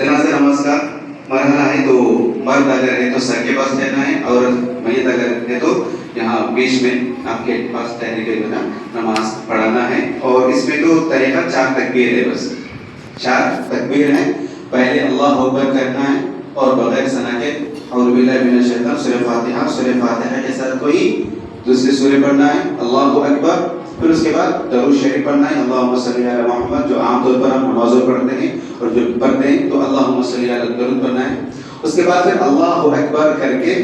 जनाजा नमाज का मरहला है, तो मर्द अगर है तो सर के पास ठहरना है, और मैयत अगर है तो यहाँ बीच में आपके पास ठहरने के बिना नमाज पढ़ाना है। और इसमें तो तरीका 4 तकबीर है, बस 4 तकबीर है। पहले अल्लाह अकबर करना है और बगैर सना के औज़ु बिल्लाहि मिनश शैतान सूरह फातिहा के साथ कोई दूसरी सूरह पढ़ना है, अल्लाहु अकबर। फिर उसके बाद दरूद शरीफ पढ़ना है, अल्लाहुम्मा सल्ली अला मुहम्मद, जो आम तौर पर हम नमाज़ों पढ़ते हैं, और जो पढ़ते हैं तो अल्लाहुम्मा सल्ली अला दरूद पढ़ना है। उसके बाद फिर अल्लाहु अकबर करके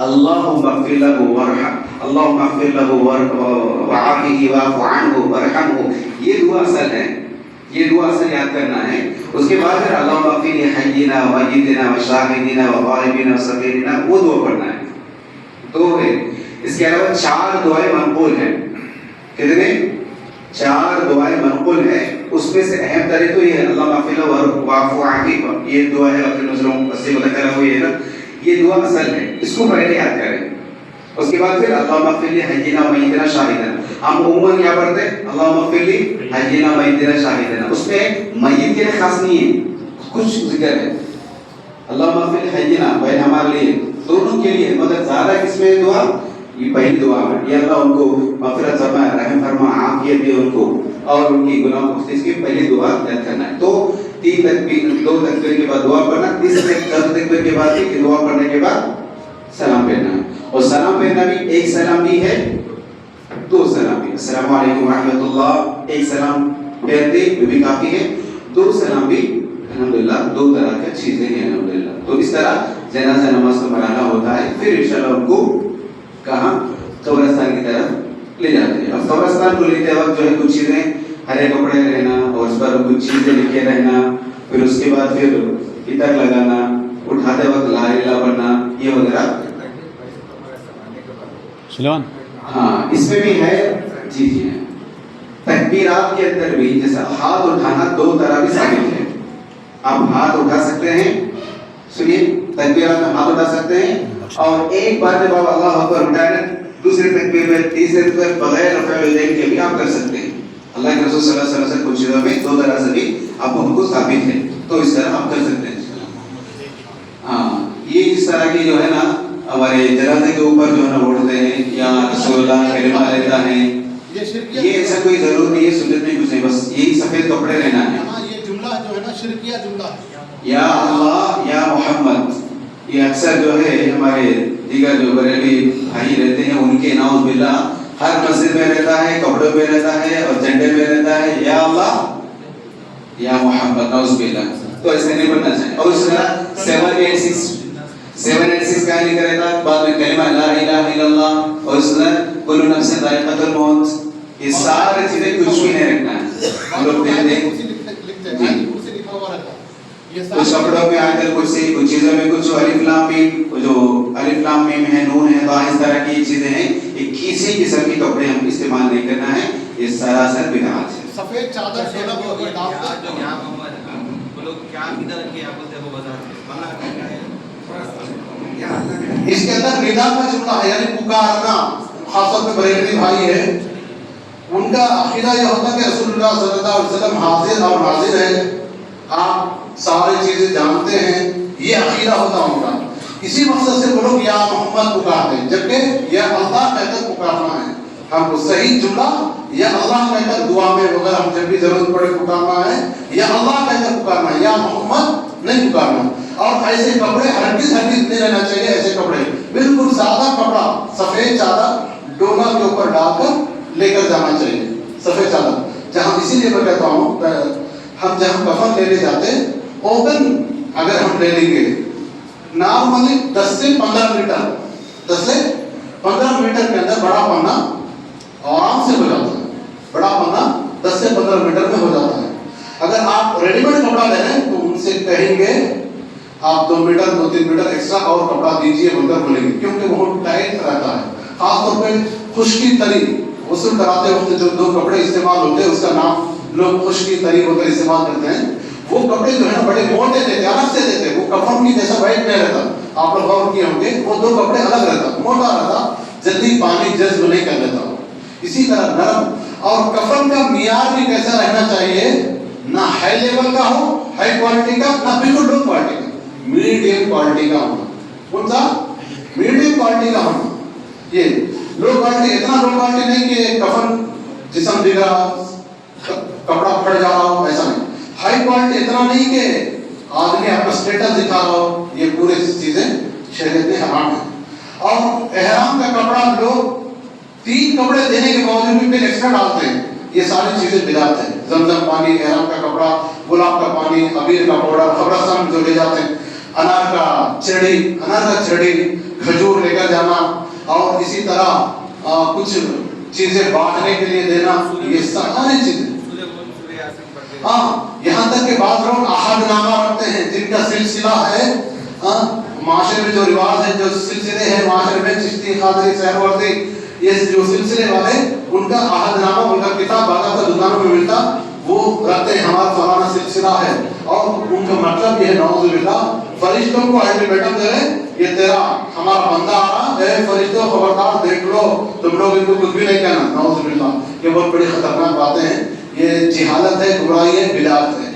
अल्लाहुम्मा अग़फ़िर लहू वरहम, अल्लाहुम्मा अग़फ़िर लहू वअफ़िही वअफ़ु अन्हु वरहमहु, ये दुआ असल है, ये दुआ असल याद करना है। उसके बाद फिर अल्लाहुम्मा अग़फ़िर लि हय्यिना व मय्यितिना व शाहिदिना व ग़ाइबिना व सग़ीरिना, वो दुआ पढ़ना है। तो इसके अलावा 4 दुआएं मनक़ूल हैं। कितने? 4 दुआएं मनक़ूल हैं। उसमें से अहम तरीक़ा तो ये है, अल्लाहुम्मा अग़फ़िर लहू वअफ़ु अन्हु, ये दुआ है अपने नज़रों से बता कर हुई है ना, ये दुआ असल है, इसको पहले याद करें। उसके बाद फिर अल्लाहुम्मा अग़फ़िर लि हय्यिना व मय्यितिना शाहिदिना, हम उम्मन क्या पढ़ते हैं? अल्लाहुम्मा अग़फ़िर लि हय्यिना व मय्यितिना शाहिदिना। उसमें मय्यित के लिए खास नहीं है, कुछ जिक्र है। अल्लाहुम्मा अग़फ़िर लि हय्यिना पहले हमारे लिए, दोनों के लिए, मगर ज़्यादा किसमें दुआ? ये पहली दुआ है, ये अल्लाह उनको मग़फ़िरत फरमा, रहम फरमा, आफ़ियत दे उनको, और उनकी गुनाह को, इसकी पहली दुआ याद करना है। तो 3 तकबीर, 2 तकबीर के बाद दुआ पढ़ना, 3 तकबीर के बाद भी दुआ पढ़ने के बाद सलाम फेरना है। और सलाम फेरना भी, एक सलाम भी है, 2 सलाम भी। अस्सलामु अलैकुम व रहमतुल्लाह, एक सलाम फेर दे भी काफ़ी है, 2 सलाम भी अल्हम्दुलिल्लाह, 2 तरह की चीज़ें हैं अल्हम्दुलिल्लाह। तो इस तरह जनाजा नमाज को पढ़ाना होता है। फिर इंशाअल्लाह उनको कहाँ? कब्रिस्तान की तरफ ले जाते हैं। और कब्रिस्तान को लेते वक्त जो है कुछ चीज़ें, हरे कपड़े रहना, और उस पर कुछ चीज़ें लिखे रहना, फिर उसके बाद फिर इतर लगाना, उठाते वक्त ला इलाहा पढ़ना, ये वगैरह। हाँ, इसमें भी है। जी जी है। तकबीरात के अंदर भी जैसा हाथ उठाना 2 तरह की साबित है। आप हाथ उठा सकते हैं, सुनिए, तकबीरात में हाथ उठा सकते हैं, और एक बार जब आप अल्लाह अकबर उठाए, दूसरे तकबीर में, तीसरे तकबीर बगैर रफ़अ यदैन के भी आप कर सकते हैं। अल्लाह के रसूल सल्लल्लाहु अलैहि वसल्लम कुछ चीज़ों में 2 तरह से भी आपको हमको साबित है, तो इस तरह आप कर सकते हैं। हाँ, ये इस तरह की जो है ना, हमारे जनाजे के ऊपर जो है ना उड़ते हैं, या रसूलुल्लाह कलिमा लेता है, ये ऐसा कोई ज़रूर नहीं है, सुन्नत में कुछ नहीं, बस यही सफ़ेद कपड़े रहना है। ये जुमला जो है ना, शिरकिया जुमला, या अल्लाह या मोहम्मद, ये अक्सर जो है हमारे दीगर जो बरेली भाई रहते हैं, उनके नाउज़ बिल्लाह हर मस्जिद में रहता है, कपड़ों में रहता है, और झंडे में रहता है, या अल्लाह या मोहम्मद, नाउज़ बिल्लाह। तो ऐसे नहीं बनना चाहिए। और उसके बाद 786 का लिखा रहता है, बाद में कलिमा ला इलाहा इल्लल्लाह, और उसके बाद कुल्लु नफ्सिन ज़ाइक़ातुल मौत, ये सारी चीज़ें कुछ भी नहीं रखना है। हम लोग देखते हैं कुछ कपड़ों में आजकल कुछ चीज़ों में कुछ अलिफ लाम मीम, जो अलिफ लाम मीम है, नून है, तो इस तरह की चीज़ें हैं, ये किसी किस्म के कपड़े हम इस्तेमाल नहीं करना है, ये सरासर बिदअत है। सफेद चादर सोना को ऊपर डाल दो, जो यहाँ वो लोग क्या किधर के यहाँ बोलते हैं वो बता दे। इसके अंदर निदा का जुमला है, यानी पुकारना, खासतौर पे बरेलवी भाई है, उनका अकीदा यह होता है कि रसूलुल्लाह सल्लल्लाहु अलैहि वसल्लम हाजिर और नाजिर है, आप सारी चीजें जानते हैं, ये अकीदा होता उनका। इसी मकसद से वो लोग या मोहम्मद पुकारते हैं, जबकि या अल्लाह कहकर पुकारना है। हमको सही जुमला या अल्लाह कहकर दुआ में वगैरह हम जब भी जरूरत पड़े पुकारना है, या अल्लाह कहकर पुकारना है, या मोहम्मद नहीं पुकारना। और ऐसे कपड़े हरगिज़ नहीं रहना चाहिए, ऐसे कपड़े बिल्कुल सादा कपड़ा, सफेद चादर डोला के ऊपर डालकर लेकर जाना चाहिए, सफेद चादर। जहाँ इसीलिए मैं कहता हूँ, हम जहाँ कफन लेने जाते, ओपन अगर हम ले लेंगे, नॉर्मली 10 से 15 मीटर, 10 से 15 मीटर के अंदर बड़ा पन्ना आराम से हो जाता है। बड़ा पन्ना 10 से 15 मीटर में हो जाता है। अगर आप रेडीमेड कपड़ा ले रहे हैं तो उनसे कहेंगे आप 2 मीटर 2-3 मीटर एक्स्ट्रा और कपड़ा दीजिए, बोलकर बोलेंगे, क्योंकि बहुत टाइट रहता है। खासतौर पे खुश्की तरी गुस्ल कराते वक्त जो 2 कपड़े इस्तेमाल होते हैं, उसका नाम लोग खुश्की तरी होकर इस्तेमाल करते हैं। वो कपड़े जो है ना बड़े मोटे देते, अलग से देते, वो कफन की जैसा वाइट नहीं रहता। आप लोग गौर किए होंगे, वो 2 कपड़े अलग रहता, मोटा रहता, जल्दी पानी जज्ब नहीं कर लेता। इसी तरह नरम। और कफन का मियार भी कैसा रहना चाहिए, ना हाई लेवल का हो, हाई क्वालिटी का ना बिल्कुल लो क्वालिटी का, मीडियम क्वालिटी का होना। कौन सा? मीडियम क्वालिटी का होना। ये लो क्वालिटी, इतना लो क्वालिटी नहीं कि कफन जिस्म दिख रहा, कपड़ा फट जा रहा हो, ऐसा नहीं। हाई क्वालिटी इतना नहीं कि आदमी अपना स्टेटस दिखा रहा हो, ये पूरी चीजें शरीयत में हराम है। और एहराम का कपड़ा लोग 3 कपड़े देने के बावजूद भी फिर एक्स्ट्रा डालते हैं, ये सारी चीजें बिदात है। जमजम पानी, एहराम का कपड़ा, गुलाब का पानी, अबीर का पाउडर, कब्रिस्तान जो ले जाते हैं, अनार का छड़ी, खजूर लेकर जाना, और इसी तरह कुछ चीजें बांटने के लिए देना, ये सारी चीजें। हाँ, यहाँ तक के बाद लोग अहदनामा रखते हैं जिनका सिलसिला है, माशरे में जो रिवाज है, जो सिलसिले हैं माशरे में, चिश्ती, कादरी, सहरवर्दी, ये जो सिलसिले वाले, उनका अहदनामा, उनका किताब बाज़ार दुकानों में मिलता, वो रखते हैं हमारा फलाना सिलसिला है, और उनका मतलब ये है नौज़ुबिल्लाह, फरिश्तों को अल्टीमेटम दे रहे, ये तेरा हमारा बंदा आ रहा है, फरिश्तों खबरदार देख लो, तुम लोग इनको कुछ भी नहीं कहना, नौज़ुबिल्लाह। ये बहुत बड़ी खतरनाक बातें हैं, ये जिहालत है, गुमराही है, बिदात है,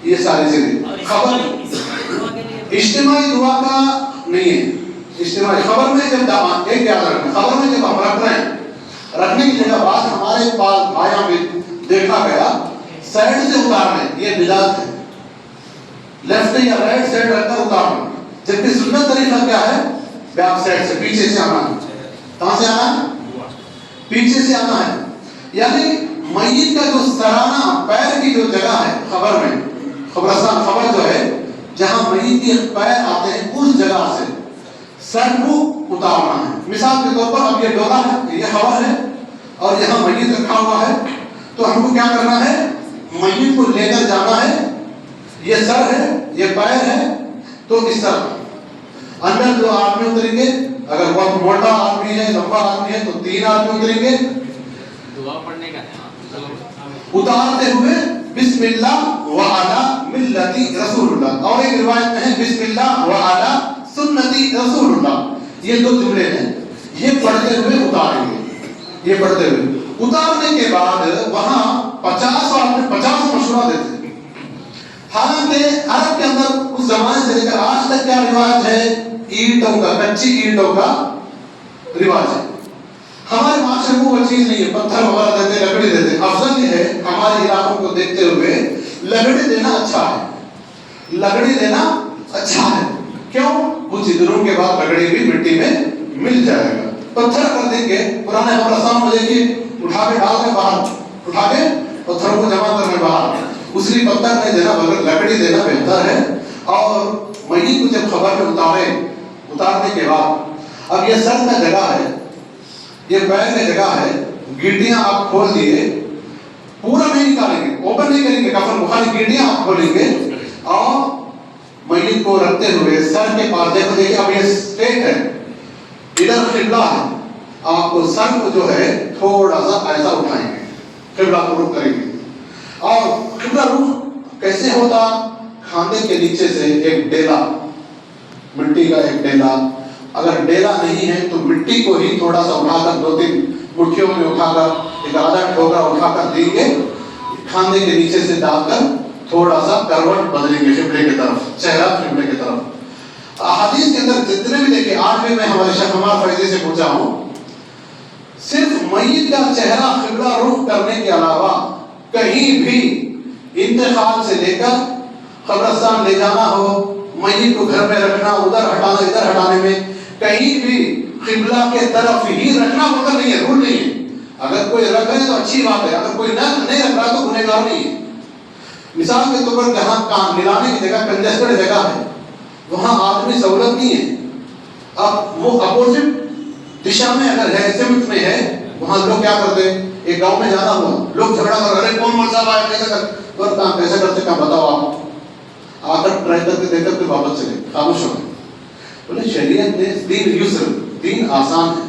ये सारी चीजें। खबर इज्तिमाई दुआ का नहीं है, इज्तिमाई खबर में जब दामाद, एक याद रखना, खबर में जब हम रख रहे हैं, रखने की जगह बाद हमारे पास बायां में देखा गया साइड से उतारने, ये बिदात है। लेफ्ट या राइट साइड रखकर उतारना, जबकि सुन्नत तरीका क्या है? बैक साइड से, पीछे से आना है। कहां से आना है? पीछे से आना है। यानी मय्यत का जो सराना, पैर की जो जगह है खबर में, खबरस्तान खबर जो है जहां मय्यत के पैर आते हैं, उस जगह से सर को उतारना है। मिसाल के तौर पर अब ये डोला है, ये खबर है, और यहाँ मय्यत रखा हुआ है, तो हमको क्या करना है? मय्यत को लेकर जाना है, ये सर है, ये पैर है, तो इस तरह अंदर जो आदमी उतरेंगे, अगर बहुत मोटा आदमी है, लंबा आदमी है, तो 3 आदमी उतरेंगे। दुआ पढ़ने का उतारते हुए बिस्मिल्लाह व अला मिल्लती रसूलुल्लाह, और एक रिवायत में है बिस्मिल्लाह व अला सुन्नती रसूलुल्लाह। ये 2 जुमले हैं, ये पढ़ते हुए उतारेंगे। ये पढ़ते हुए उतारने के बाद वहां 50 आदमी 50 मशवरा देते हैं। हालांकि अरब के अंदर उस जमाने से लेकर आज तक क्या रिवाज है? ईंटों का, कच्ची ईंटों का रिवाज है। हमारे माशरे में वो चीज नहीं है, पत्थर वगैरह देते, लकड़ी देते। अफजल ये है हमारे इलाकों को देखते हुए लकड़ी देना अच्छा है, लकड़ी देना अच्छा है। क्यों? कुछ दिनों के बाद लकड़ी भी मिट्टी में मिल जाएगा। पत्थर कर देंगे, पुराने कब्रिस्तान में देखिए, उठा के डाल रहे बाहर, उठा के पत्थरों को जमा कर रहे बाहर, उसकी पत्थर नहीं देना बल्कि लकड़ी देना बेहतर है। और मय्यत को जब खबर में उतारने के बाद, अब ये सर का जगह है, ये पैर की जगह है, गिड्डियां आप खोल दिए, पूरा नहीं निकालेंगे, ओपन नहीं करेंगे कफन को, खाली गिड्डियां आप खोलेंगे, और मय्यत को रखते हुए सर के पास देखो, देखिए अब ये स्ट्रेट है, इधर किबला है, आपको सर को जो है थोड़ा सा ऐसा उठाएंगे, किबला को रुख करेंगे। और किबला रुख कैसे होता? खाने के नीचे से एक डेला, मिट्टी का एक डेला, अगर डेला नहीं है तो मिट्टी को ही थोड़ा सा उठाकर 2-3 मुट्ठियों में उठाकर एक आधा ठोकरा उठाकर देंगे, खाने के नीचे से डालकर थोड़ा सा करवट बदलेंगे किबले की तरफ, चेहरा किबले की तरफ। हदीस के अंदर जितने भी देखे, आज भी मैं हमारे शेख हमार फैजी से पूछा हूँ, सिर्फ मय्यत का चेहरा किबला रुख करने के अलावा कहीं भी इंतकाल से लेकर कब्रिस्तान ले जाना हो, मय्यत को घर में रखना, उधर हटाना, इधर हटाने में कहीं भी किबला के तरफ ही रखना मतलब नहीं है, रूल नहीं है। अगर कोई रख रहे तो अच्छी बात है, अगर कोई नहीं रख रहा तो गुनहगार नहीं है। मिसाल के तौर पर जहाँ कान मिलाने की जगह कंजेस्टेड जगह है, वहाँ आदमी सहूलत नहीं है। अब वो अपोजिट दिशा में अगर है, सिमत में है, वहाँ लोग क्या करते हैं? एक गांव में जाना हुआ, लोग झगड़ा कर रहे, कौन मौलवी साहब आया, कैसे कर, और काम कैसे करते, क्या बताओ आप? आकर ट्राई करके देखकर फिर वापस चले, खामोश हो गए। बोले शरीयत ने दीन युस्र, दीन आसान है।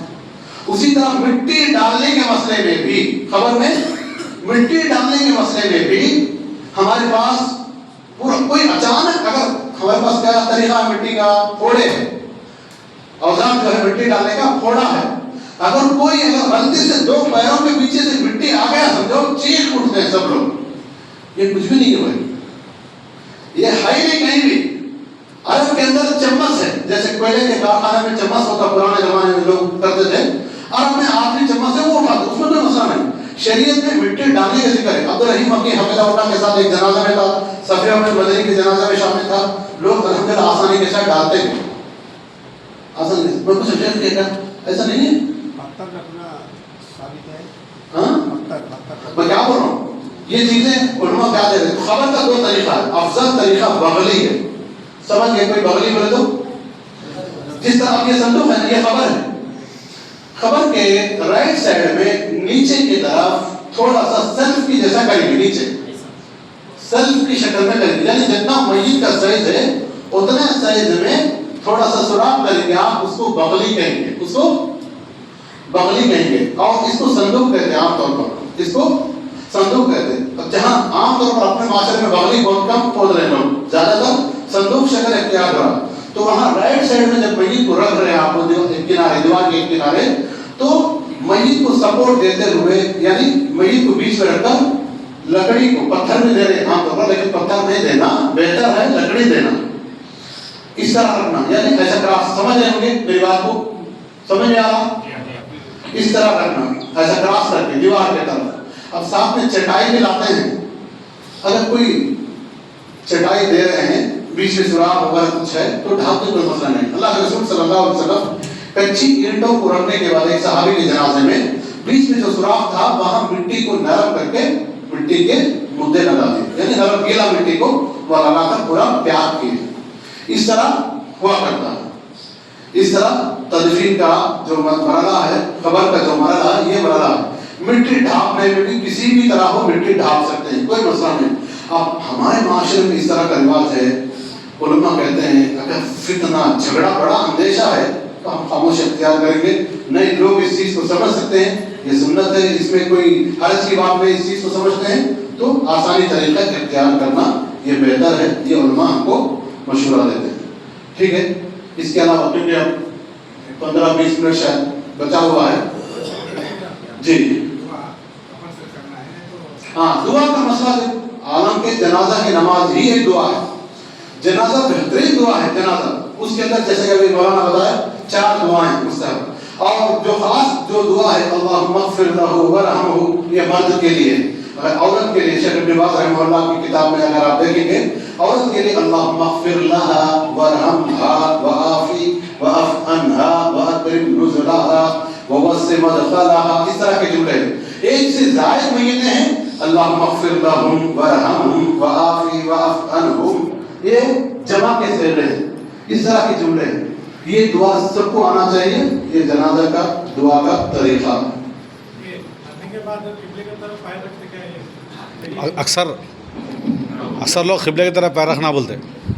उसी तरह मिट्टी डालने के मसले में भी, खबर में मिट्टी डालने के मसले में भी हमारे पास पूरा कोई अचानक, अगर हमारे पास क्या तरीका है मिट्टी का, फोड़े है, औजार जो है मिट्टी डालने का फोड़ा है, अगर कोई अगर गलती से 2 पैरों के पीछे से मिट्टी आ गया, समझो चीख उठते हैं सब लोग, ये कुछ भी नहीं है भाई, یہ ہے ہی نہیں کہیں بھی. عرب کے اندر چمچ ہے, جیسے کوئلے کے کارخانے میں چمچ ہوتا پرانے زمانے میں لوگ کرتے تھے, عرب میں آخری چمچ ہے وہ اٹھاتے, اس میں کوئی مسئلہ نہیں. شریعت میں مٹی ڈالنے کا ذکر ہے. عبدالرحیم مکی حفظہ اللہ کے ساتھ ایک جنازہ میں تھا, صفیہ بن مدنی کے جنازہ میں شامل تھا. لوگ الحمدللہ آسانی کے ساتھ ڈالتے ہیں. آسانی میں کچھ شیخ کہتا ایسا نہیں ہے. ہاں میں کیا بول رہا ہوں, یہ چیزیں علماء کیا دے رہے ہیں. خبر کا دو طریقہ ہے. افضل طریقہ بغلی ہے. سمجھ گئے کوئی بغلی بولے تو جس طرح اب یہ صندوق ہے نا, یہ خبر ہے. خبر کے رائٹ سائڈ میں نیچے کی طرف تھوڑا سا سیلف کی جیسا کریں گے, نیچے سیلف کی شکل میں کریں گے, یعنی جتنا میت کا سائز ہے اتنے سائز میں تھوڑا سا سوراخ کریں گے. آپ اس کو بغلی کہیں گے, اس کو بغلی کہیں گے, اور اس کو صندوق کہتے ہیں عام طور پر, اس کو صندوق کہتے ہیں. اب جہاں عام طور پر اپنے معاشرے میں بغلی بہت کم کھود رہے لوگ, زیادہ تر صندوق شکل اختیار کرا. تو وہاں رائٹ سائڈ میں جب میت کو رکھ رہے ہیں آپ ایک کنارے, دیوار کے ایک کنارے, تو میت کو سپورٹ دیتے ہوئے, یعنی میت کو بیچ میں رکھ کر لکڑی کو, پتھر میں دے رہے ہیں عام طور پر, لیکن پتھر نہیں دینا, بہتر ہے لکڑی دینا. اس طرح رکھنا, یعنی ایسا کراس, سمجھ رہے ہوں گے میری بات کو, سمجھ میں آ رہا, اس طرح رکھنا, ایسا کراس کر کے دیوار کے طرف. اب ساتھ میں چٹائی بھی لاتے ہیں. اگر کوئی چٹائی دے رہے ہیں, بیچ میں سوراخ وغیرہ کچھ ہے تو ڈھانپ کے کوئی مسئلہ نہیں. اللہ کے رسول صلی اللہ علیہ وسلم کچی اینٹوں کو رکھنے کے بعد ایک صحابی کے جنازے میں بیچ میں جو سوراخ تھا وہاں مٹی کو نرم کر کے مٹی کے مدے لگا دیے, یعنی نرم گیلا مٹی کو وہ لگا کر پورا پیار کیے. اس طرح ہوا کرتا ہے. اس طرح تدفین کا جو مرحلہ ہے, خبر کا جو مرحلہ ہے, یہ مرحلہ ہے. مٹی ڈھانپنے میں بھی کسی بھی طرح ہو مٹی ڈھانپ سکتے ہیں, کوئی مسئلہ نہیں. اب ہمارے معاشرے میں اس طرح کا رواج ہے. علماء کہتے ہیں اگر فتنہ جھگڑا بڑا اندیشہ ہے تو ہم خاموش اختیار کریں گے. نہیں, لوگ اس چیز کو سمجھ سکتے ہیں, یہ سنت ہے, اس میں کوئی حرج کی بات نہیں, اس چیز کو سمجھتے ہیں تو آسانی طریقہ اختیار کرنا یہ بہتر ہے. یہ علماء ہم کو مشورہ دیتے ہیں. ٹھیک ہے. اس کے علاوہ کیونکہ اب 15-20 منٹ شاید بچا ہوا ہے. جی ہاں, دعا کا مسئلہ, عالم کے جنازہ کی نماز ہی ایک دعا ہے. جنازہ بہترین دعا ہے. جنازہ اس کے اندر جیسے کہ ابھی مولانا بتایا 4 دعائیں مستحب, اور جو خاص جو دعا ہے اللہم اغفر لہ ورحمہ, یہ مرد کے لیے. عورت کے لیے شیخ ابن باز رحمہ اللہ کی کتاب میں اگر آپ دیکھیں گے, عورت کے لیے اللہم اغفر لہا ورحمہا وعافی وعف عنہا واکرم نزلہا ووسع مدخلہا, اس طرح کے جملے. ایک سے زائد میتیں ہیں, اللہم اغفر لہم ورحمہم وعافی وعف عنہم, یہ جمع کے صیغے ہیں. اس طرح کے جملے ہیں. یہ دعا سب کو آنا چاہیے. یہ جنازہ کا دعا کا طریقہ. اکثر لوگ قبلے کی طرف پیر رکھنا بولتے ہیں.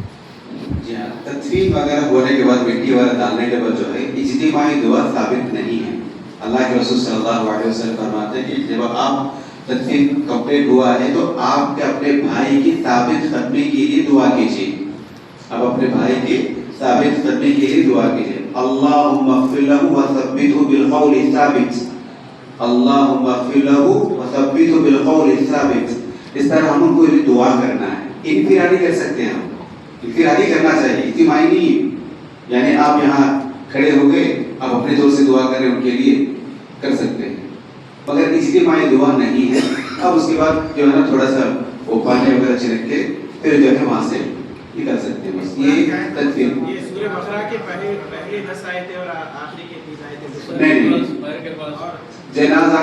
جی ہاں, تدفین وغیرہ ہونے کے بعد مٹی وغیرہ ڈالنے کے بعد جو ہے اجتماعی دعا ثابت نہیں ہے. اللہ کے رسول صلی اللہ علیہ وسلم فرماتے ہیں کہ جب آپ تدفین کمپلیٹ ہوا ہے تو آپ کے اپنے بھائی کی ثابت قدمی کے لیے دعا کیجیے. آپ اپنے بھائی کی ثابت قدمی کے لیے دعا کیجیے. اللہم اغفر لہ وثبتہ بالقول الثابت, اللہم اغفر لہ وثبتہ بالقول الثابت. اس طرح ہم ان کو دعا کرنا ہے. انفرادی کر سکتے ہیں, ہم انفرادی کرنا چاہیے, اجتماعی نہیں. یعنی آپ یہاں کھڑے ہو گئے, آپ اپنے زور سے دعا کریں ان کے لیے کر سکتے ہیں, مگر اجتماعی دعا نہیں ہے. اب اس کے بعد جو ہے نا تھوڑا سا وہ پانی وغیرہ چھڑک کے پھر جو ہے وہاں سے نکل سکتے ہیں. بس یہ تدفین. یہ سورہ بقرہ کے پہلے 10 آیتیں اور آخری کے 3 آیتیں. نہیں, جنازہ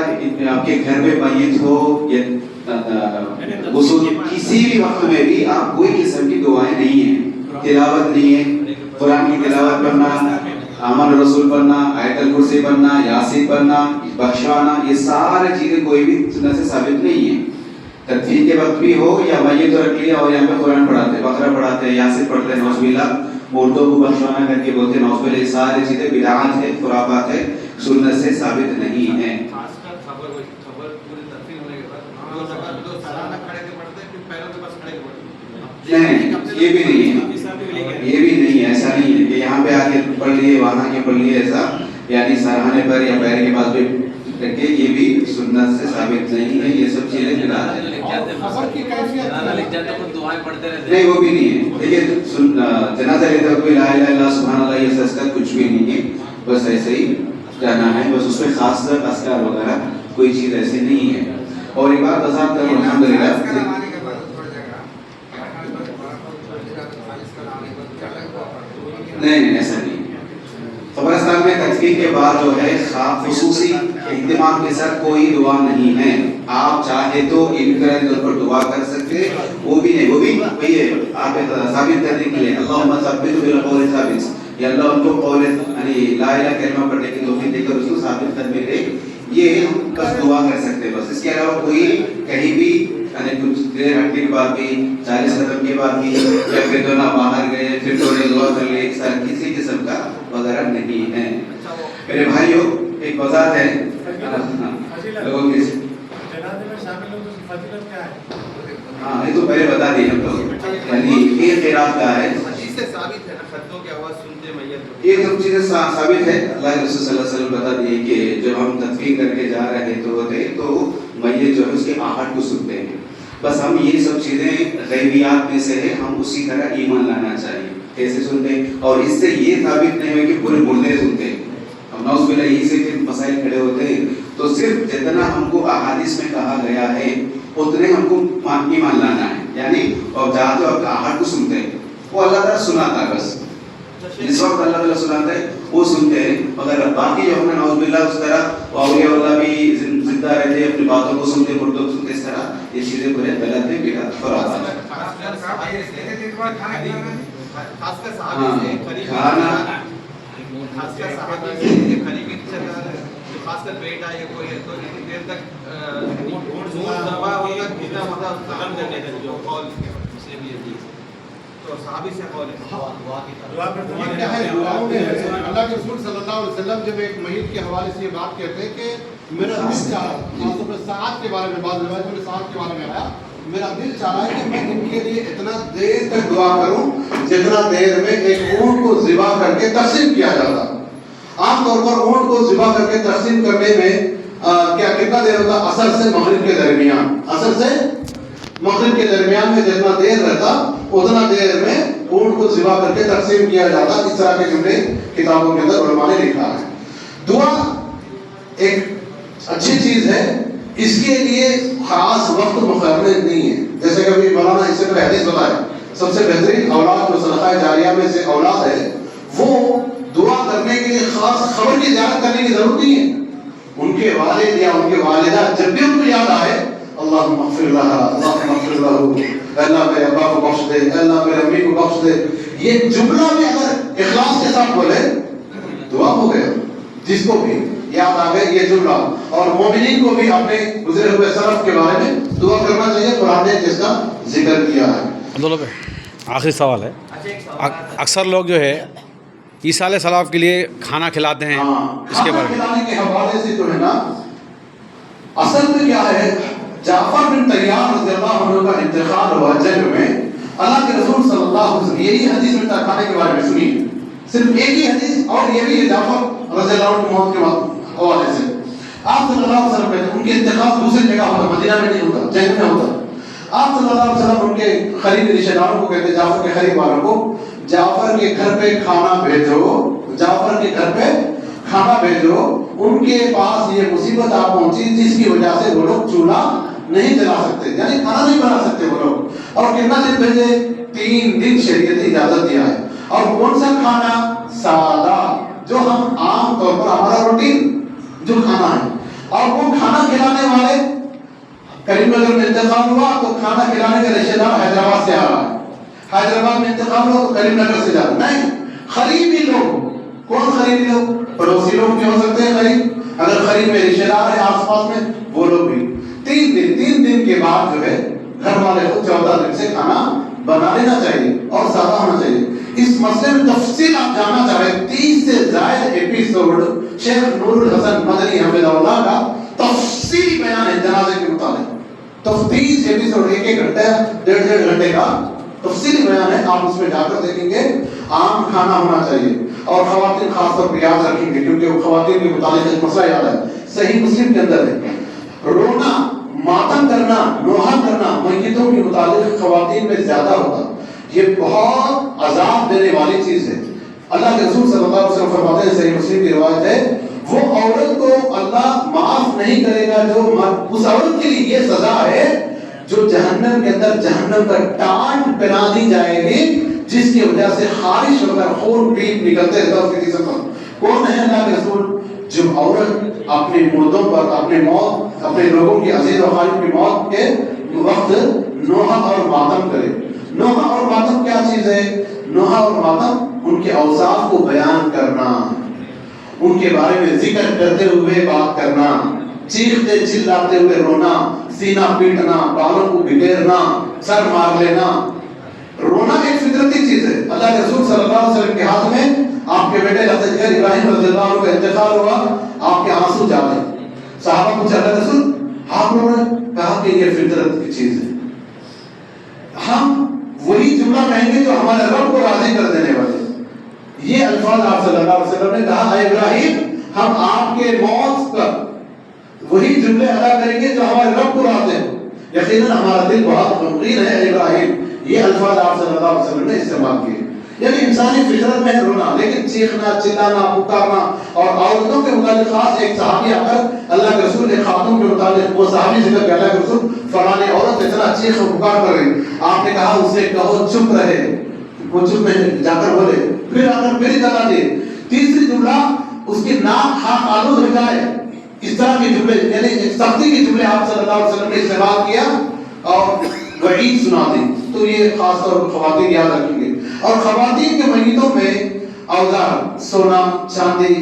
آپ کے گھر میں میت ہو یا غسل کسی بھی وقت میں بھی آپ کوئی قسم کی دعائیں نہیں ہیں. تلاوت نہیں ہے, قرآن کی تلاوت کرنا, آمن رسول پڑھنا, آیت الکرسی پڑھنا, یاسین پڑھنا, بخشوانا, یہ سارے چیزیں کوئی بھی سنت سے ثابت نہیں ہے. تدفین کے وقت بھی ہو یا میت تو رکھ لیا اور یہاں پہ قرآن پڑھاتے, بقرہ پڑھاتے, یاسین پڑھتے, نعوذ باللہ, مردوں کو بخشوانا کر کے بولتے نعوذ باللہ, یہ ساری چیزیں بدعات ہے, خرافات ہے, سنت سے ثابت نہیں ہے. خاص کر خبر پوری تدفین ہونے کے بعد دو سالانہ کھڑے کے پڑھتے ہیں, پھر پیروں کے پاس کھڑے کے پڑھتے ہیں. نہیں, یہ بھی نہیں ہے, یہ بھی نہیں ہے. ایسا نہیں ہے کہ یہاں پہ آ کے پڑھ لیے, وہاں کے پڑھ لیے, ایسا یعنی سرہانے پر یا پیر کے پاس بھی رکھ کے, یہ بھی سنت سے ثابت نہیں ہے. یہ سب چیزیں بدعات ہیں. खबर की कैफियत लिख जाते खुद दुआएं पढ़ते रहते नहीं, वो भी नहीं है। देखिए जनाजा लेते वक्त कोई ला इलाहा इल्लल्लाह सुभान अल्लाह ये सस्ता कुछ भी नहीं है, बस ऐसे ही जाना है, बस उसमें खास अस्कार वगैरह कोई चीज़ ऐसी नहीं है। और एक बात बता करूं, अल्हम्दुलिल्लाह नहीं ऐसा नहीं। कब्रिस्तान में तदफीन के बाद जो है खुसूसी इत्मीनान के साथ कोई दुआ नहीं है। आप चाहे तो इनफरादी तौर पर दुआ कर सकते, वो भी नहीं, वो भी वही है आप साबित करने के लिए अल्लाहुम्मा सब्बित बिल कौल साबित, या अल्लाह उनको कौल यानी ला इलाहा कलमा पढ़ने की तौफीक देकर उसको साबित करने के लिए ये हम बस दुआ कर सकते हैं बस। इसके अलावा कोई कहीं भी यानी कुछ देर हटने के बाद भी 40 कदम के बाद भी या फिर तो ना बाहर गए फिर थोड़ी दुआ कर ले, इस तरह किसी किस्म का वगैरह नहीं है। मेरे भाइयों एक वजाहत है लोगों की, हाँ ये तो पहले बता दिए हम लोग, यानी ये खिलाफ का है, हदीस से साबित है ना, खद्दों की आवाज सुनते मैयत ये सब चीजें साबित है। अल्लाह के रसूल सल्लल्लाहु अलैहि वसल्लम बता दिए कि जब हम तदफीन करके जा रहे तो मैयत जो है उसके आहट को सुनते हैं। बस हम ये सब चीजें गैबियात में से है, हम उसी तरह ईमान लाना चाहिए। कैसे सुनते हैं? और इससे ये साबित नहीं हुआ कि पूरे मुर्दे सुनते हैं। हम नाउज़ुबिल्लाह यही से फिर मसाइल खड़े होते हैं। तो सिर्फ जितना हमको अहादीस में कहा गया है उतने हमको ईमान लाना है, यानी और जहाँ तो आप आहट को सुनते हैं वो अल्लाह ताला सुनाता है, बस जिस वक्त अल्लाह ताला सुनाता है वो सुनते हैं। मगर बाकी जो हमने नाउज़ुबिल्लाह उस तरह औलिया अल्लाह भी जिंदा रहते हैं, अपनी बातों को सुनते मुर्दों को सुनते, इस तरह ये चीजें पूरे गलत है, बिदअत खुराफात है। खासकर साहबी से करीबी खासकर बेटा या कोई है तो इतनी देर तक दबा होगा कितना मतलब खत्म करने का जो कौल से भी है तो साहबी से कौल है क्या है दुआओं में अल्लाह के रसूल सल्लल्लाहु अलैहि वसल्लम जब एक मय्यत के हवाले से ये बात कहते हैं कि मेरा दिल चाहा साथ के बारे में, बाद रिवायत में साथ के बारे में आया, मेरा दिल चाह रहा है कि मैं इनके लिए इतना देर तक दुआ करूं जितना देर में एक ऊंट को ज़िबा करके तक़सीम किया जाता। आमतौर पर ऊंट को ज़िबा करके तक़सीम करने में क्या कितना देर होता? असर से मगरिब के दरमियान, असर से मगरिब के दरमियान में जितना देर रहता उतना देर में ऊंट को ज़िबा करके तक़सीम किया जाता। इस तरह के जुमले किताबों के अंदर उलमा ने लिखा है। दुआ एक अच्छी चीज़ है, इसके लिए खास वक्त मुकर्रर नहीं है। जैसे कभी मौलाना इससे पहले हदीस बताया, सबसे बेहतरीन औलाद जो सदका जारिया में से औलाद है वो दुआ करने के लिए खास खबर की ज़ियारत करने की जरूरत नहीं है। उनके वालिद या उनके वालिदा जब भी उनको याद आए अल्लाहुम्मा अग़फ़िर लहा, अल्लाहुम्मा अग़फ़िर लहू, अल्लाह मेरे अब्बा को बख्श दे, अल्लाह मेरे अम्मी को बख्श दे, ये जुमला भी अगर इखलास के साथ बोले दुआ हो गया। जिसको भी याद आ गए ये जुमला, और मोमिनीन को भी अपने गुजरे हुए सलफ के बारे में दुआ करना चाहिए, कुरान ने जिसका जिक्र किया है। अब्दुल्ला भाई आखिरी सवाल है, अक्सर लोग जो है ईसा अलैहिस्सलाम के लिए खाना खिलाते हैं, इसके बारे में खिलाने के हवाले से जो है ना, असल में क्या है, जाफर बिन तैयार रज़ियल्लाहु अन्हु का इंतकाल हुआ जंग में, अल्लाह के रसूल सल्लल्लाहु अलैहि वसल्लम यही हदीस में खाने के बारे में सुनी, सिर्फ एक ही हदीस, और ये भी जाफर रज़ियल्लाहु अन्हु की मौत के हवाले से आप सल्लल्लाहु अलैहि वसल्लम कहते हैं उनके इंतकाल दूसरी जगह होता, मदीना में नहीं होता, जंग में होता। आप सल्लल्लाहु अलैहि वसल्लम उनके करीबी रिश्तेदारों को कहते, जाफर के करीब वालों को, जाफर के घर पे खाना भेजो, जाफर के घर पे खाना भेजो, उनके पास ये मुसीबत आ पहुंची जिसकी वजह से वो लोग चूल्हा नहीं जला सकते, यानी खाना नहीं बना सकते वो लोग। और कितना दिन भेजे? 3 दिन शरीयत इजाजत दिया है। और कौन सा खाना? सादा, जो हम आम तौर पर हमारा रूटीन जो खाना है। और वो खाना खिलाने वाले करीमनगर में इंतकाल हुआ तो खाना खिलाने का रिश्तेदार हैदराबाद से आ रहा है, हैदराबाद में इंतकाल हुआ तो करीमनगर से जा रहा है। नहीं, करीबी लोग, कौन करीबी लोग? पड़ोसी लोग भी हो सकते हैं करीब, अगर करीब में रिश्तेदार है आसपास में वो लोग भी। 3 दिन के बाद जो है घर वाले को 14 दिन से खाना बना लेना चाहिए और सादा होना चाहिए। इस मसले में तफसील आप जानना चाहे 30 से ज्यादा एपिसोड शेख नूरुल हसन मदनी हफिज़हुल्लाह का तफसीली बयान है जनाजे के मुताबिक। तो 30 एपिसोड, 1 घंटे 1.5 घंटे का तफसीली बयान है, आप उसमें जाकर देखेंगे। आम खाना होना चाहिए और खवातीन खासतौर पर याद रखेंगे, क्योंकि वो खवातीन के मुताबिक एक मसला याद है, सही मुस्लिम के अंदर है, रोना ماتم کرنا، نوحہ کرنا میتوں کے متعلق خواتین میں زیادہ ہوتا، یہ بہت عذاب دینے والی چیز ہے۔ اللہ کے رسول صلی اللہ علیہ وسلم فرماتے ہیں، صحیح مسلم کی روایت ہے، وہ عورت کو اللہ معاف نہیں کرے گا جو اس عورت کے لیے یہ سزا ہے جو جہنم کے اندر جہنم کا ٹانٹ پہنا دی جائے گی، جس کی وجہ سے خارش ہو کر خون پیپ نکلتے رہتا اس کے جسم پر۔ کون ہے اللہ کے رسول؟ جو عورت اپنے مردوں پر اپنے موت، اپنے لوگوں کی عزیز و خالق کی موت کے وقت نوحہ اور ماتم کرے۔ نوحہ اور ماتم کیا چیز ہے؟ نوحہ اور ماتم ان کے اوصاف کو بیان کرنا، ان کے بارے میں ذکر کرتے ہوئے بات کرنا، چیختے چلاتے ہوئے رونا، سینہ پیٹنا، بالوں کو بگیرنا، سر مار لینا۔ رونا ایک فطرتی چیز ہے۔ اللہ کے رسول صلی اللہ علیہ وسلم کے ہاتھ میں آپ کے بیٹے لقب ابراہیم رضی اللہ عنہ کا انتقال ہوا، آپ کے آنسو جارے۔ صحابہ پوچھا، اللہ رسول آپ لوگوں نے کہا کہ یہ فطرت کی چیز ہے، ہم وہی جملہ کہیں گے جو ہمارے رب کو راضی کر دینے والے۔ یہ الفاظ آپ صلی اللہ علیہ وسلم نے کہا، اے ابراہیم ہم آپ کے موت پر وہی جملے ادا کریں گے جو ہمارے رب کو راضی ہو۔ یقیناً ہمارا دل بہت غمگین ہے اے ابراہیم۔ یہ الفاظ آپ صلی اللہ علیہ وسلم نے استعمال کیے۔ یعنی انسانی فطرت میں ہے رونا، لیکن چیخنا، چلانا، پکارنا۔ اور عورتوں کے متعلق خاص ایک صحابی آ کر اللہ کے رسول ایک خاتون کے متعلق وہ صحابی ذکر کہ اللہ کے رسول فلاں عورت اتنا چیخ و پکار کر رہی، آپ نے کہا اسے کہو چپ رہے، وہ چپ نہیں، جا کر بولے، پھر آ کر میری طرح دے۔ تیسری جملہ اس کی ناک خاک آلود ہو جائے، اس طرح کے جملے، یعنی ایک سختی کے جملے آپ صلی اللہ علیہ وسلم نے استعمال کیا اور وعید سنا دی۔ تو یہ خاص طور پر خواتین یاد رکھیں گے۔ اور خواتین کے میتوں میں اوزار، سونا، چاندی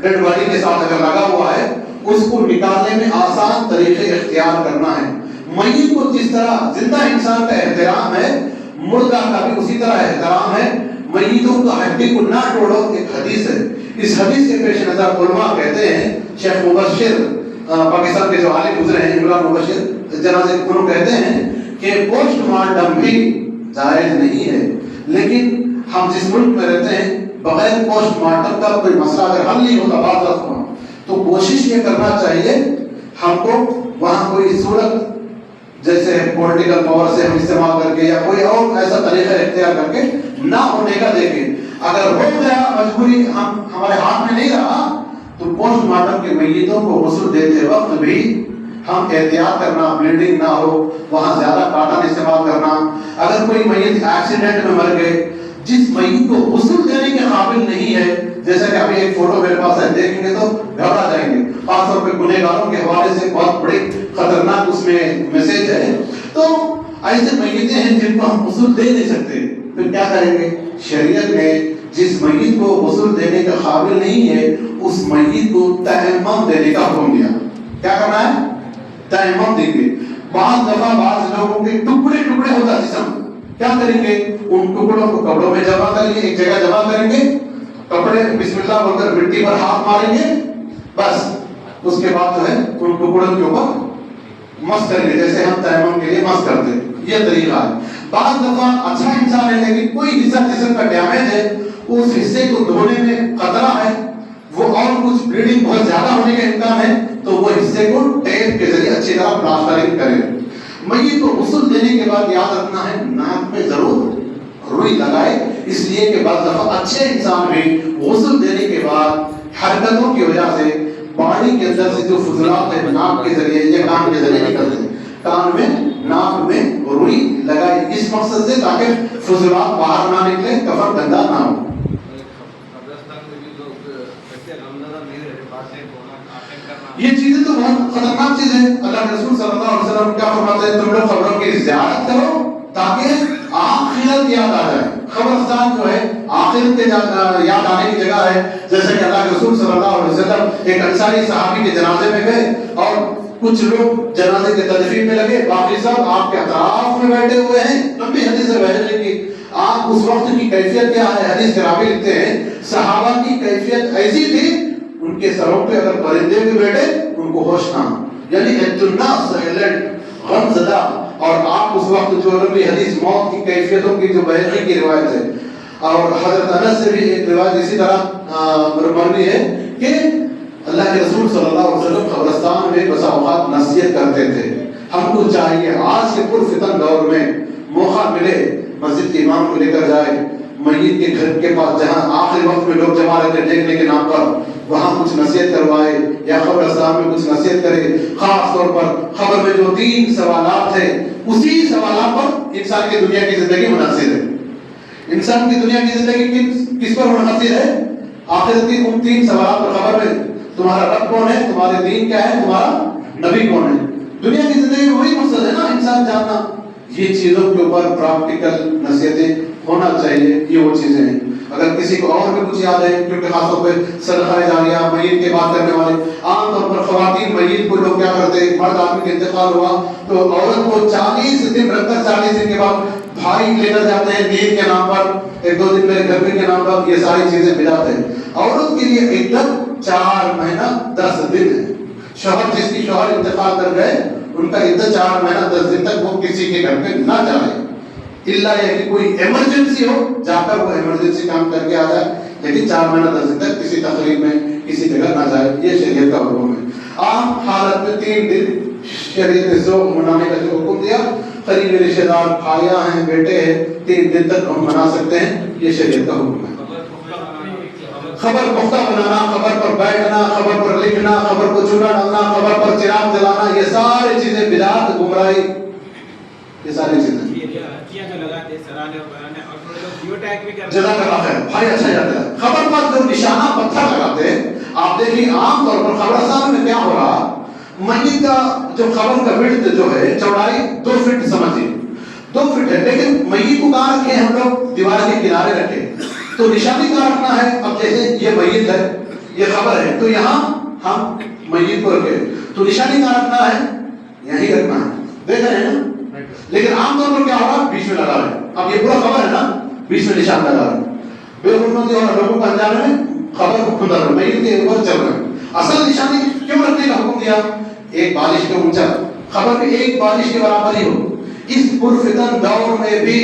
ڈیڈ باڈی کے ساتھ اگر لگا ہوا ہے، اس کو نکالنے میں آسان طریقے اختیار کرنا ہے۔ میت کو جس طرح زندہ انسان کا احترام ہے، مردہ کا بھی اسی طرح احترام ہے۔ میتوں کا ہڈی کو نہ توڑو، ایک حدیث ہے۔ اس حدیث کے پیش نظر علماء کہتے ہیں، شیخ مبشر پاکستان کے جو عالم گزرے ہیں عمران مبشر جنازے، انہوں کہتے ہیں کہ پوسٹ مارٹم بھی جائز نہیں ہے، لیکن ہم جس ملک میں رہتے ہیں بغیر پوسٹ مارٹم کا کوئی مسئلہ اگر حل نہیں ہوتا بعض وقت، تو کوشش یہ کرنا چاہیے ہم کو وہاں کوئی صورت جیسے پولیٹیکل پاور سے ہم استعمال کر کے یا کوئی اور ایسا طریقہ اختیار کر کے نہ ہونے کا دیکھیں۔ اگر ہو گیا مجبوری ہمارے ہاتھ میں نہیں رہا، تو پوسٹ مارٹم کے میتوں کو غسل دیتے وقت بھی ہم احتیاط کرنا، بلیڈنگ نہ ہو، وہاں زیادہ کاٹن استعمال کرنا۔ اگر کوئی میت ایکسیڈنٹ میں مر گئے، جس میت کو غسل دینے کے قابل نہیں ہے، جیسا کہ ابھی ایک فوٹو میرے پاس ہے، دیکھیں گے تو گھبرا جائیں گے، خاص طور پہ گنہگاروں کے حوالے سے بہت بڑی خطرناک اس میں میسج ہے۔ تو ایسے میتیں ہیں جن کو ہم غسل دے نہیں سکتے، پھر کیا کریں گے؟ شریعت نے جس میت کو غسل دینے کا قابل نہیں ہے، اس میت کو تیمم دینے کا حکم دیا۔ کیا کرنا ہے؟ تیمم دیں گے۔ بعض دفعہ بعض لوگوں کے ٹکڑے ٹکڑے ہوتا جسم، کیا کریں گے؟ ان ٹکڑوں کو کپڑوں میں جمع کریں گے، ایک جگہ جمع کریں گے، کپڑے بسم اللہ بول کر مٹی پر ہاتھ ماریں گے، بس اس کے بعد جو ہے ان ٹکڑوں کے اوپر مس کریں گے، جیسے ہم تیمم کے لیے مس کرتے ہیں۔ یہ طریقہ ہے۔ بعض دفعہ اچھا انسان ہے لیکن کوئی حصہ جسم کا ڈیمیج ہے، اس حصے کو دھونے میں خطرہ ہے، وہ اور کچھ بلیڈنگ بہت زیادہ ہونے کا امکان ہے، تو وہ حصے کو ٹیپ کے ذریعے اچھی طرح پلاسٹرنگ کرے۔ میت کو غسل دینے کے بعد یاد رکھنا ہے ناک میں ضرور روئی لگائے، اس لیے کہ بعض دفعہ اچھے انسان بھی غسل دینے کے بعد حرکتوں کی وجہ سے باڈی کے اندر سے جو فضلات ہے ناک کے ذریعے یا کان کے ذریعے نکلتے ہیں، کان میں ناک میں روئی لگائے اس مقصد سے تاکہ فضلات باہر نہ نکلے، کفن گندا نہ ہو۔ یہ چیزیں تو بہت خطرناک چیز ہے۔ اللہ کے رسول صلی اللہ علیہ وسلم کیا فرماتے ہیں؟ تم لوگ قبروں کی زیارت کرو تاکہ آخرت یاد آ جائے۔ قبرستان جو ہے آخرت کے یاد آنے کی جگہ ہے۔ جیسے کہ اللہ کے رسول صلی اللہ علیہ وسلم ایک انصاری صحابی کے جنازے میں گئے اور کچھ لوگ جنازے کے تدفین میں لگے، باقی سب آپ کے اطراف میں بیٹھے ہوئے ہیں۔ لمبی حدیث ہے بہن کی، آپ اس وقت کی کیفیت کیا ہے؟ حدیث کے راوی لکھتے ہیں صحابہ کی کیفیت ایسی تھی ان کے سروں پہ اگر پرندے بھی بیٹھے ان کو ہوش نہ، یعنی الناس سائلنٹ، غم زدہ۔ اور آپ اس وقت جو نبی حدیث موت کی کیفیتوں کی جو بحقی کی روایت ہے، اور حضرت انس سے بھی ایک روایت اسی طرح مروی ہے کہ اللہ کے رسول صلی اللہ علیہ وسلم قبرستان میں بسا اوقات نصیحت کرتے تھے ہم کو چاہیے آج کے پرفتن دور میں موقع ملے مسجد کے امام کو لے کر جائے میت کے گھر کے پاس جہاں آخری وقت میں لوگ جمع رہتے ہیں دیکھنے کے نام پر وہاں کچھ نصیحت کروائے یا قبرستان میں کچھ نصیحت کرے. خاص طور پر خبر میں جو 3 سوالات ہیں اسی سوالات پر انسان کی دنیا کی زندگی منحصر ہے. انسان کی دنیا کی زندگی کس پر منحصر ہے؟ آخرت کی ان 3 سوالات پر. خبر میں تمہارا رب کون ہے, تمہارے دین کیا ہے, تمہارا نبی کون ہے. دنیا کی زندگی میں وہی مقصد ہے نا انسان جاننا. یہ چیزوں کے اوپر پریکٹیکل نصیحتیں ہونا چاہیے. یہ وہ چیزیں ہیں. اگر کسی کو اور بھی کچھ یاد ہے کیونکہ خاص طور پہ صدقہ جاریہ میت کے بات کرنے والے عام طور پر خواتین میت کو لوگ کیا کرتے ہیں, مرد آدمی کا انتقال ہوا تو عورت کو 40 دن رکھ کر 40 دن کے بعد بھائی لے کر جاتے ہیں دین کے نام پر, 1-2 دن میرے گھر کے نام پر. یہ ساری چیزیں بدعت ہیں. عورت کے لیے عدت 4 مہینہ 10 دن ہے. شوہر جس کی شوہر انتقال کر گئے ان کا عدت 4 مہینہ 10 دن تک وہ کسی کے گھر پہ نہ جائے اللہ یہ کہ کوئی ایمرجنسی ہو جا کر وہ ایمرجنسی کام کر کے آ جائے, لیکن 4 مہینہ 10 دن تک کسی تقریب میں کسی جگہ نہ جائے. یہ شریعت کا حکم ہے. عام حالت میں 3 دن شریعت نے ذوق منانے کا جو حکم دیا, قریبی رشتے دار بھائیاں ہیں بیٹے ہیں 3 دن تک ہم منا سکتے ہیں. یہ شریعت کا حکم ہے. خبر پختہ بنانا, خبر پر بیٹھنا, خبر پر لکھنا, خبر کو چونا ڈالنا, خبر پر چراغ جلانا, یہ ساری چیزیں بدعت, گمراہی, یہ ساری چیزیں. جزاک اللہ خیر بھائی, اچھا جاتا ہے. خبر پر جو نشانہ پتھر لگاتے ہیں آپ دیکھیں عام طور پر قبرستان میں کیا ہو رہا, میت کا جو خبر کا وڈتھ جو ہے چوڑائی 2 فٹ سمجھیے 2 فٹ ہے, لیکن میت کو کہاں رکھے ہم لوگ دیوار کے کنارے رکھے تو نشانی کہاں رکھنا ہے. اب جیسے یہ میت ہے یہ خبر ہے تو یہاں ہم میت کو رکھے تو نشانی کہاں رکھنا ہے, یہیں رکھنا ہے. دیکھ رہے ہیں نا. لیکن عام طور پر کیا ہوگا بیچ میں لگا رہے. اب یہ پورا خبر ہے نا, بیچ میں نشان لگا رہے بے حرمتی اور لوگوں کو انجانے میں خبر کو کھلا رہے میت کے اوپر چل رہے. اصل نشانی کیوں رکھنے کا حکم دیا؟ 1 بالش کے اونچا, خبر بھی 1 بالش کے برابر ہی ہو. اس پرفتن دور میں بھی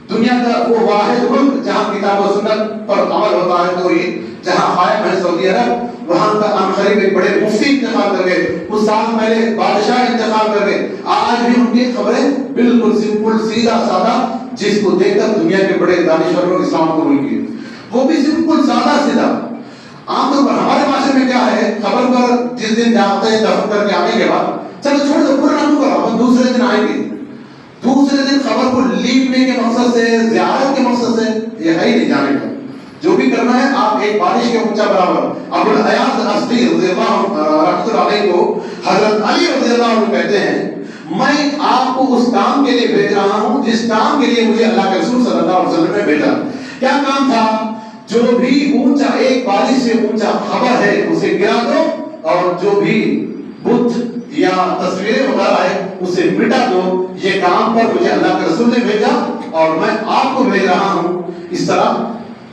دنیا کا وہ واحد ملک جہاں کتاب و سنت پر عمل ہوتا ہے تو یہ جہاں قائم ہے سعودی عرب, وہاں کا عنقریب ایک بڑے مفتی انتخاب کر گئے, کچھ سال پہلے بادشاہ انتخاب کر گئے. آج بھی ان کی خبریں بالکل سمپل سیدھا سادہ, جس کو دیکھ کر دنیا کے بڑے دانشوروں نے اسلام قبول کیے. وہ بھی سمپل سادہ سیدھا. عام طور پر ہمارے معاشرے میں کیا ہے, خبر پر جس دن جاتے ہیں دفن کر کے آنے کے بعد چلو چھوڑ دو پورا نہ کرو, ہم دوسرے دن آئیں گے. دوسرے دن خبر کو لیپنے کے مقصد سے, زیارت کے مقصد سے, یہ ہے ہی نہیں جانے کا. جو بھی کرنا ہے آپ 1 بالش کے اونچا برابر. ابو الحیاض اصلی رضی اللہ رحمۃ اللہ علیہ کو حضرت علی رضی اللہ عنہ کہتے ہیں میں آپ کو اس کام کے لیے بھیج رہا ہوں جس کام کے لیے مجھے اللہ کے رسول صلی اللہ علیہ وسلم نے بھیجا. کیا کام تھا؟ جو بھی اونچا 1 بالش سے اونچا خبر ہے اسے گرا دو, اور جو بھی بت یا تصویریں وغیرہ ہے اسے مٹا دو. یہ کام پر مجھے اللہ کے رسول نے بھیجا اور میں آپ کو بھیج رہا ہوں. اس طرح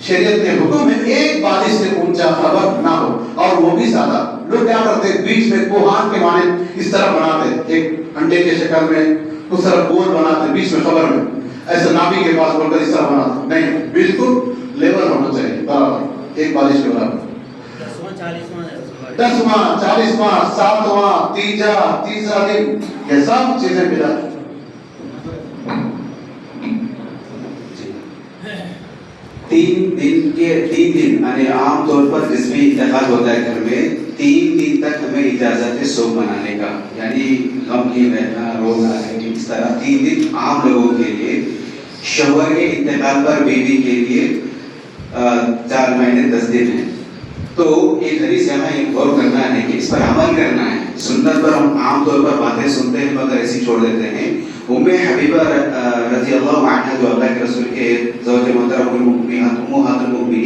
شریعت کے حکم میں 1 بالش سے اونچا خبر نہ ہو, اور وہ بھی سادہ. لوگ کیا کرتے بیچ میں کوہان کے مانند اس طرح بناتے, ایک انڈے کے شکل میں اس طرح گول بناتے بیچ میں خبر میں, ایسا نابی کے پاس بول کر اس طرح بناتے. نہیں, بالکل لیول ہونا چاہیے برابر 1 بالش کے برابر. 10واں 40واں 7واں تیسرا دن, یہ سب چیزیں ملا. 3 دن یعنی عام طور پر جس میں انتقال ہوتا ہے گھر میں 3 دن تک ہمیں اجازت ہے سوگ منانے کا, یعنی غمگین رہنا, رونا ہے, اس طرح 3 دن عام لوگوں کے لیے. شوہر کے انتقال پر بیوی کے لیے 4 مہینے 10 دن ہیں. تو ایک حدیث یہاں غور کرنا ہے کہ اس پر عمل کرنا ہے. سنت پر ہم عام طور پر باتیں سنتے ہیں مگر ایسی چھوڑ دیتے ہیں. ام حبیبہ رضی اللہ عنہا جو اللہ کے رسول کے زوج محترم امہات المؤمنین